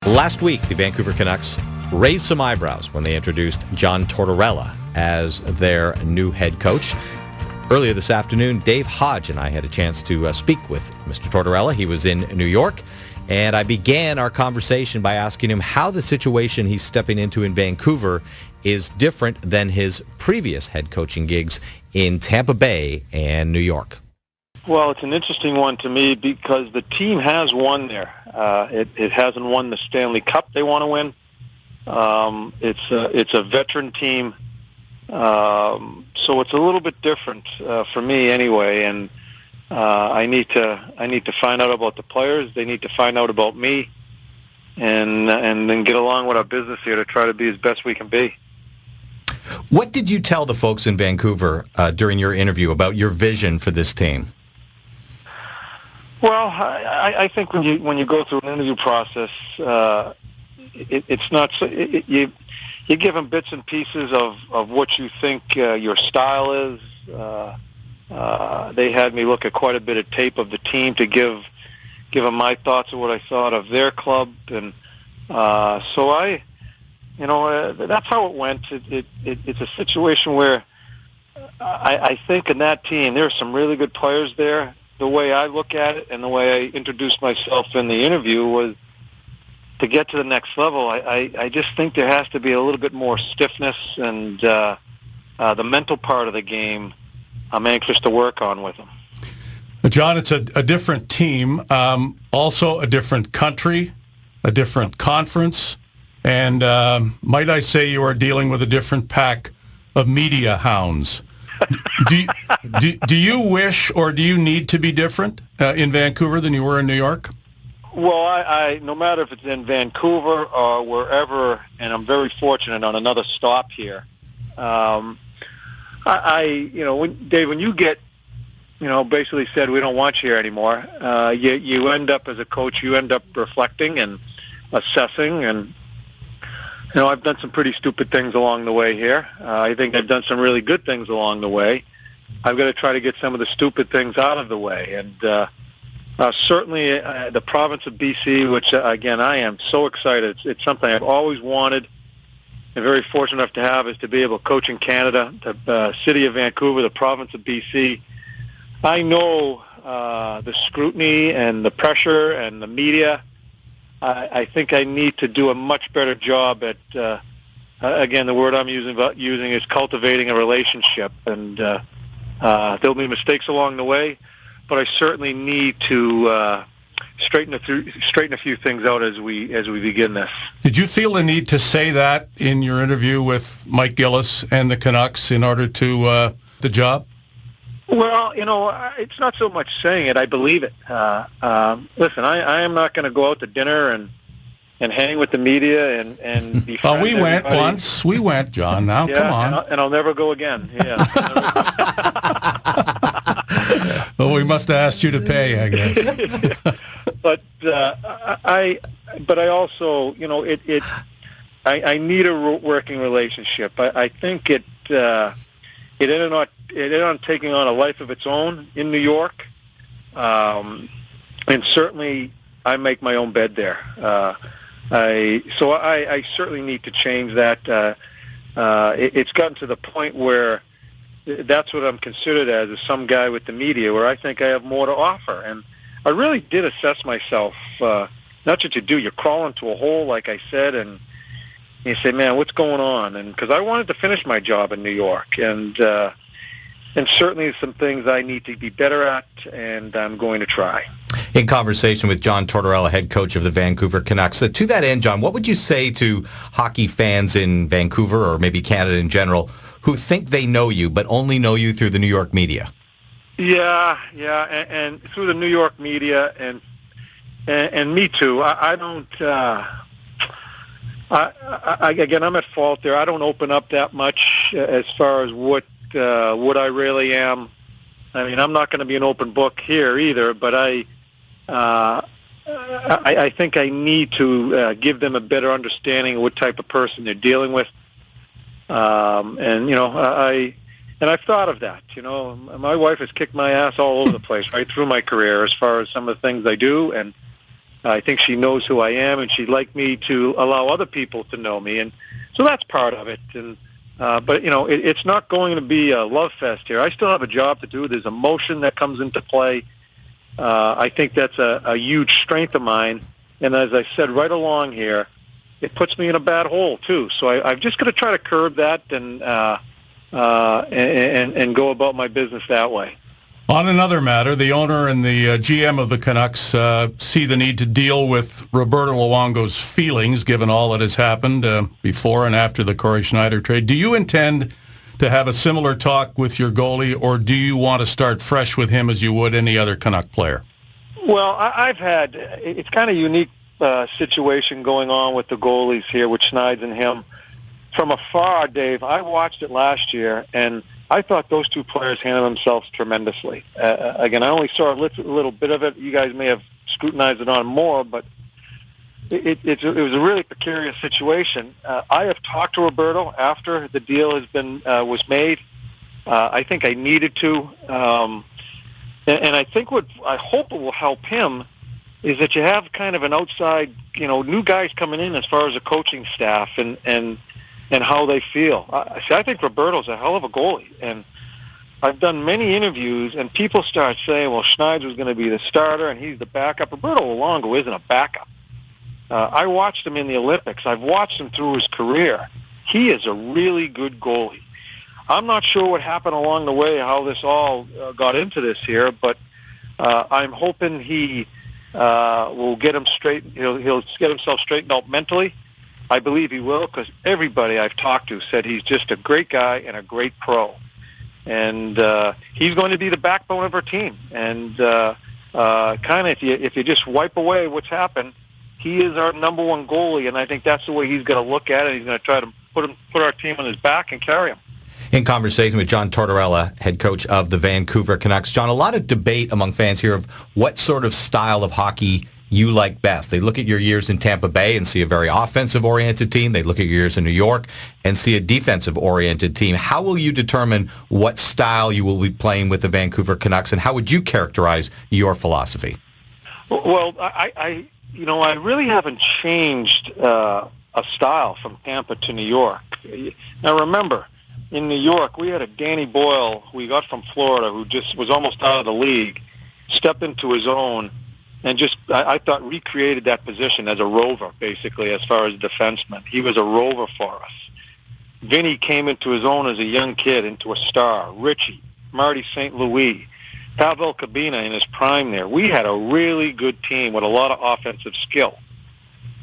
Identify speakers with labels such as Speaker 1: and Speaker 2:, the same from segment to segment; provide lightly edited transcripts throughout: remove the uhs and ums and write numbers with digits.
Speaker 1: Last week, the Vancouver Canucks raised some eyebrows when they introduced John Tortorella as their new head coach. Earlier this afternoon, Dave Hodge and I had a chance to speak with Mr. Tortorella. He was in New York, and I began our conversation by asking him how the situation he's stepping into in Vancouver is different than his previous head coaching gigs in Tampa Bay and New York.
Speaker 2: Well, it's an interesting one to me because the team has won there. It hasn't won the Stanley Cup they want to win. It's a veteran team, so it's a little bit different for me anyway. And I need to find out about the players. They need to find out about me, and then get along with our business here to try to be as best we can be.
Speaker 1: What did you tell the folks in Vancouver during your interview about your vision for this team?
Speaker 2: Well, I think when you go through an interview process, it's not so, you give them bits and pieces of what you think your style is. They had me look at quite a bit of tape of the team to give them my thoughts of what I thought of their club, and so that's how it went. It's a situation where I think in that team there are some really good players there. The way I look at it and the way I introduced myself in the interview was to get to the next level. I just think there has to be a little bit more stiffness, and the mental part of the game I'm anxious to work on with them.
Speaker 3: John, it's a different team, also a different country, a different conference, and might I say you are dealing with a different pack of media hounds. Do you wish or do you need to be different in Vancouver than you were in New York?
Speaker 2: Well, I no matter if it's in Vancouver or wherever, and I'm very fortunate on another stop here. Dave, when you get, basically said we don't want you here anymore, you end up as a coach, you end up reflecting and assessing, and I've done some pretty stupid things along the way here. I think I've done some really good things along the way. I've got to try to get some of the stupid things out of the way. And certainly the province of BC, which, again, I am so excited. It's something I've always wanted and very fortunate enough to have, is to be able to coach in Canada, the city of Vancouver, the province of BC. I know the scrutiny and the pressure and the media. I think I need to do a much better job at, again, the word I'm using is cultivating a relationship. And there'll be mistakes along the way, but I certainly need to straighten a few things out as we begin this.
Speaker 3: Did you feel the need to say that in your interview with Mike Gillis and the Canucks in order to the job?
Speaker 2: Well, it's not so much saying it. I believe it. Listen, I am not going to go out to dinner and hang with the media and be friends.
Speaker 3: Oh, we went once. We went, John. Now,
Speaker 2: yeah,
Speaker 3: come on.
Speaker 2: And I'll never go again. Yeah.
Speaker 3: Well, we must have asked you to pay, I guess.
Speaker 2: But I also, I need a working relationship. I think it ended on taking on a life of its own in New York, and certainly I make my own bed there. I certainly need to change that. It's gotten to the point where that's what I'm considered as, is some guy with the media, where I think I have more to offer. And I really did assess myself. Not that you do, you crawl into a hole, like I said, and you say, man, what's going on? And because I wanted to finish my job in New York, and certainly some things I need to be better at, and I'm going to try.
Speaker 1: In conversation with John Tortorella, head coach of the Vancouver Canucks. To that end, John, what would you say to hockey fans in Vancouver, or maybe Canada in general, who think they know you but only know you through the New York media?
Speaker 2: Yeah, and through the New York media, and me too. I don't. Again, I'm at fault there. I don't open up that much as far as what I really am. I mean, I'm not going to be an open book here either, but I think I need to give them a better understanding of what type of person they're dealing with. And I've thought of that. My wife has kicked my ass all over the place right through my career as far as some of the things I do, and I think she knows who I am, and she'd like me to allow other people to know me, and so that's part of it. And but it's not going to be a love fest here. I still have a job to do. There's emotion that comes into play. I think that's a huge strength of mine, and as I said right along here, it puts me in a bad hole too. So I've just got to try to curb that and go about my business that way.
Speaker 3: On another matter, the owner and the GM of the Canucks see the need to deal with Roberto Luongo's feelings, given all that has happened before and after the Corey Schneider trade. Do you intend to have a similar talk with your goalie, or do you want to start fresh with him as you would any other Canuck player?
Speaker 2: Well, it's kind of unique situation going on with the goalies here with Schneid's and him. From afar, Dave, I watched it last year, and I thought those two players handled themselves tremendously. Again, I only saw a little bit of it. You guys may have scrutinized it on more, but it was a really precarious situation. I have talked to Roberto after the deal was made. I think I needed to, and I think what I hope it will help him is that you have kind of an outside, new guys coming in as far as the coaching staff and how they feel. I think Roberto's a hell of a goalie, and I've done many interviews, and people start saying, well, Schneider's going to be the starter, and he's the backup. Roberto Luongo isn't a backup. I watched him in the Olympics. I've watched him through his career. He is a really good goalie. I'm not sure what happened along the way, how this all got into this here, but I'm hoping he will get him straight. He'll get himself straightened out mentally. I believe he will, because everybody I've talked to said he's just a great guy and a great pro. And he's going to be the backbone of our team. And kind of if you just wipe away what's happened, he is our number one goalie, and I think that's the way he's going to look at it. He's going to try to put our team on his back and carry him.
Speaker 1: In conversation with John Tortorella, head coach of the Vancouver Canucks. John, a lot of debate among fans here of what sort of style of hockey you like best. They look at your years in Tampa Bay and see a very offensive-oriented team. They look at your years in New York and see a defensive-oriented team. How will you determine what style you will be playing with the Vancouver Canucks, and how would you characterize your philosophy?
Speaker 2: Well, I really haven't changed a style from Tampa to New York. Now, remember, in New York, we had a Danny Boyle who we got from Florida who just was almost out of the league, stepped into his own, and just, I thought, recreated that position as a rover, basically, as far as a defenseman. He was a rover for us. Vinny came into his own as a young kid, into a star. Richie, Marty St. Louis, Pavel Kabina in his prime there. We had a really good team with a lot of offensive skill.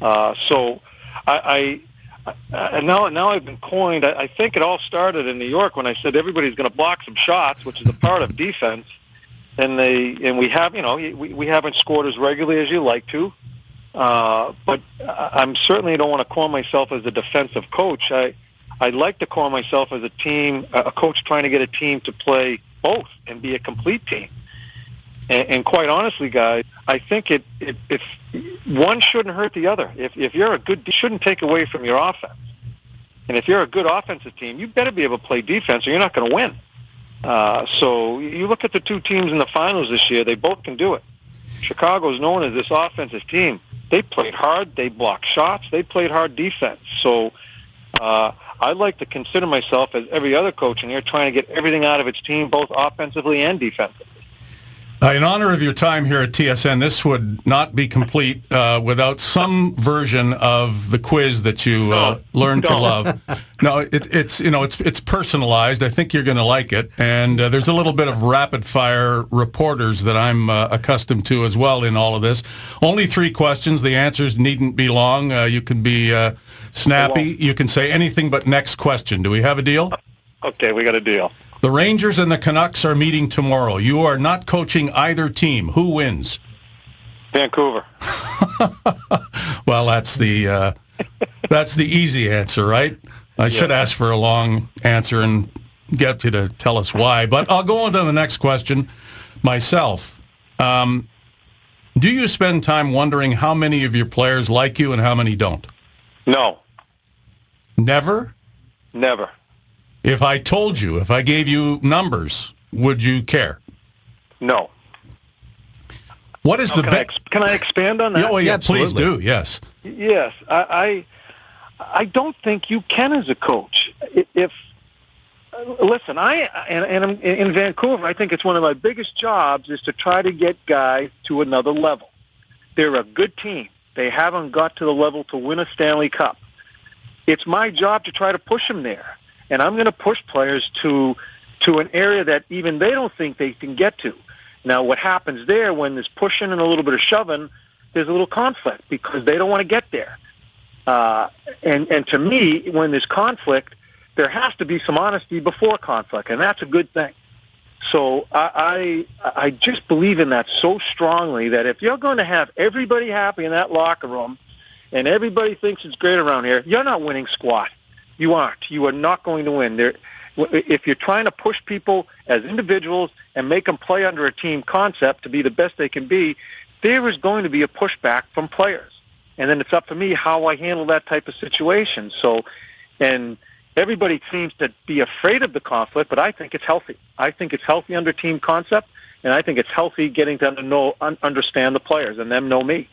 Speaker 2: So now I've been coined. I think it all started in New York when I said everybody's going to block some shots, which is a part of defense. And we have, we haven't scored as regularly as you like to. But I'm certainly don't want to call myself as a defensive coach. I like to call myself as a coach trying to get a team to play both and be a complete team. And quite honestly, guys, I think if one shouldn't hurt the other. If you're a good, you shouldn't take away from your offense. And if you're a good offensive team, you better be able to play defense or you're not going to win. So you look at the two teams in the finals this year, they both can do it. Chicago's known as this offensive team. They played hard, they blocked shots, they played hard defense. So I like to consider myself, as every other coach in here, trying to get everything out of its team, both offensively and defensively.
Speaker 3: In honor of your time here at TSN, this would not be complete without some version of the quiz that you learned to love. No, it's personalized. I think you're going to like it, and there's a little bit of rapid fire reporters that I'm accustomed to as well in all of this. Only 3 questions. The answers needn't be long. You can be snappy. You can say anything but next question. Do we have a deal?
Speaker 2: Okay, we got a deal.
Speaker 3: The Rangers and the Canucks are meeting tomorrow. You are not coaching either team. Who wins?
Speaker 2: Vancouver.
Speaker 3: Well, that's the easy answer, right? I should ask for a long answer and get you to tell us why. But I'll go on to the next question myself. Do you spend time wondering how many of your players like you and how many don't?
Speaker 2: No.
Speaker 3: Never?
Speaker 2: Never.
Speaker 3: If I told you, if I gave you numbers, would you care?
Speaker 2: No.
Speaker 3: What is the
Speaker 2: Can I expand on that?
Speaker 3: Oh, yeah, please
Speaker 1: absolutely.
Speaker 3: do. Yes.
Speaker 2: Yes, I don't think you can as a coach. If listen, and I'm in Vancouver. I think it's one of my biggest jobs is to try to get guys to another level. They're a good team. They haven't got to the level to win a Stanley Cup. It's my job to try to push them there, and I'm going to push players to an area that even they don't think they can get to. Now, what happens there when there's pushing and a little bit of shoving, there's a little conflict because they don't want to get there. And to me, when there's conflict, there has to be some honesty before conflict, and that's a good thing. So I just believe in that so strongly that if you're going to have everybody happy in that locker room and everybody thinks it's great around here, you're not winning squat. You aren't. You are not going to win. If you're trying to push people as individuals and make them play under a team concept to be the best they can be, there is going to be a pushback from players. And then it's up to me how I handle that type of situation. So, and everybody seems to be afraid of the conflict, but I think it's healthy. I think it's healthy under team concept, and I think it's healthy getting them to understand the players and them know me.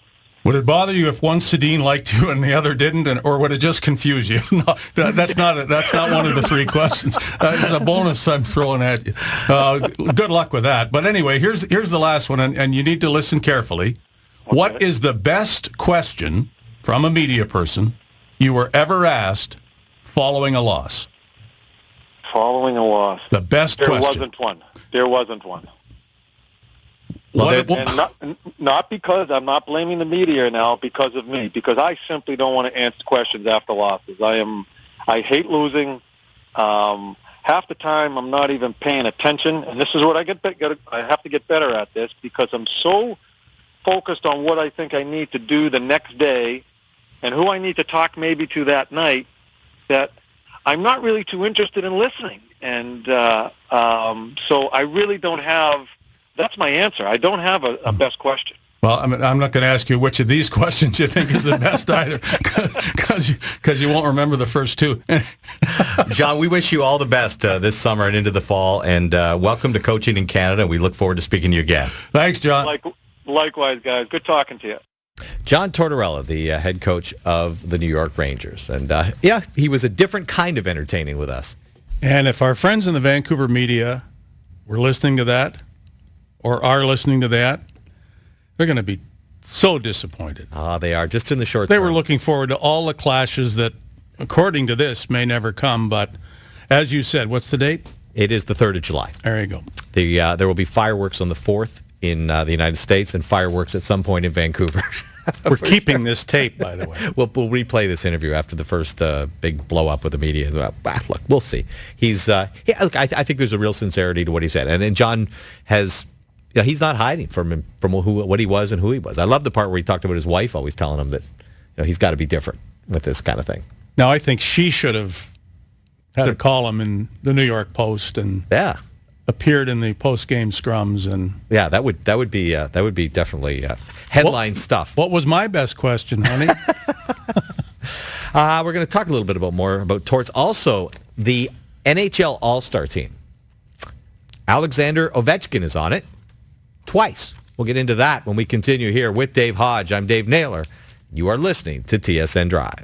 Speaker 3: Would it bother you if one Sedin liked you and the other didn't, or would it just confuse you? No, that's not one of the three questions. It's a bonus I'm throwing at you. Good luck with that. But anyway, here's the last one, and you need to listen carefully. Okay. What is the best question from a media person you were ever asked following a loss?
Speaker 2: Following a loss.
Speaker 3: The best question.
Speaker 2: There wasn't one. And not because I'm not blaming the media now, because of me, because I simply don't want to answer questions after losses. I hate losing. Half the time I'm not even paying attention, and this is what I have to get better at this, because I'm so focused on what I think I need to do the next day and who I need to talk maybe to that night that I'm not really too interested in listening. And so I really don't have. That's my answer. I don't have a best question.
Speaker 3: Well, I'm not going to ask you which of these questions you think is the best either, because you won't remember the first two.
Speaker 1: John, we wish you all the best this summer and into the fall, and welcome to coaching in Canada. We look forward to speaking to you again.
Speaker 3: Thanks, John.
Speaker 2: Likewise, guys. Good talking to you.
Speaker 1: John Tortorella, the head coach of the New York Rangers. And, he was a different kind of entertaining with us.
Speaker 3: And if our friends in the Vancouver media were listening to that, or are listening to that, they're going to be so disappointed.
Speaker 1: They are, just in the short term.
Speaker 3: They were looking forward to all the clashes that, according to this, may never come. But as you said, what's the date?
Speaker 1: It is the 3rd of July.
Speaker 3: There you go.
Speaker 1: There will be fireworks on the 4th in the United States and fireworks at some point in Vancouver.
Speaker 3: We're keeping this tape, by the way.
Speaker 1: We'll replay this interview after the first big blow-up with the media. Look, we'll see. Look, I think there's a real sincerity to what he said. And John has... he's not hiding from what he was and who he was. I love the part where he talked about his wife always telling him that he's got to be different with this kind of thing.
Speaker 3: Now, I think she should have had a column in the New York Post and appeared in the post-game scrums, and
Speaker 1: that would be definitely headline stuff.
Speaker 3: What was my best question, honey?
Speaker 1: We're going to talk a little bit more about Torts. Also, the NHL All-Star team. Alexander Ovechkin is on it. Twice. We'll get into that when we continue here with Dave Hodge. I'm Dave Naylor. You are listening to TSN Drive.